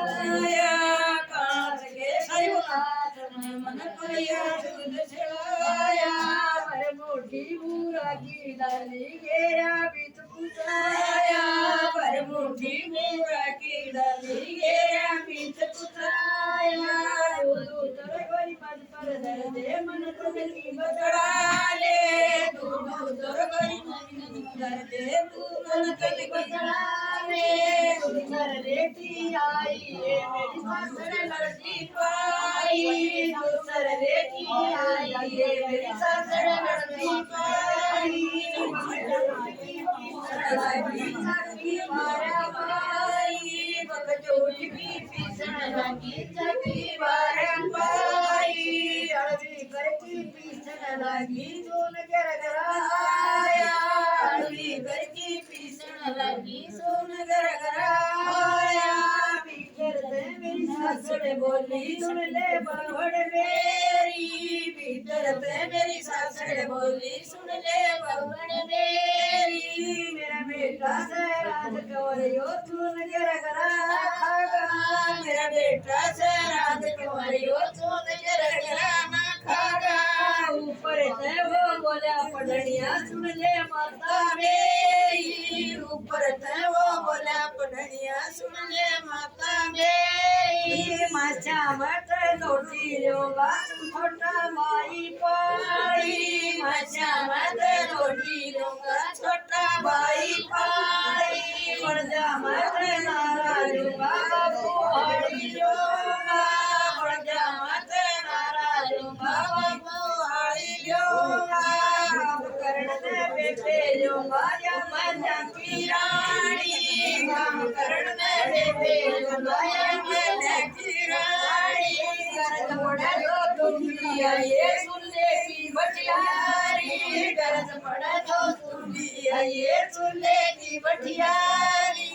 छळाया काच गे मन पया दूध छळाया पर मोठी बुराकी डाली गेया बीत पुसाया पर मोठी बुराकी डाली गेया बीत पुसाया तर गरी मज पर दे मन तुझी बदलाले तू तर गरी मन दे मन तुझी बदलाले घर लेती आई ये मेरी सासर लड़की पाई दूसर लेती आई ये मेरी सासर लड़की पाई मारा पाई बकचोट की पीछन लगी चकी मारा पाई अड़वी करकी पीछन लगी सोन गर गराया अड़वी करकी पीछन लगी सोन गर गराया भीतर से मेरी सासड़ बोली सुन ले बहड़ मेरी भीतर से मेरी सासड़ बोली सुन ले बहड़ मेरी मेरा बेटा से राज कंवरियो तू नजर करागा मेरा बेटा से राज कंवरियो तू नजर कराना खागा ऊपर से वो बोला पढ़निया सुन ले माता मेरी ऊपर से वो बोला पढ़निया सुन ले माता मेरी माचा मत लोटी लोगा छोटा माई पाई माचा मत लोटी लोगा छोटा बाई पाई बड़जा मत नाराज बाबू हरी लोगा बड़जा मत नाराज बाबू हरी लोगा करण ने बेटे लोगा या मजा की रानी काम करण ने बेटे लोगा या मजा की रानी गरज पड़ा जो तुम लिया ये सुन ले की बटियारी गरज पड़ा जो तुम लिया ये सुन ले की बटियारी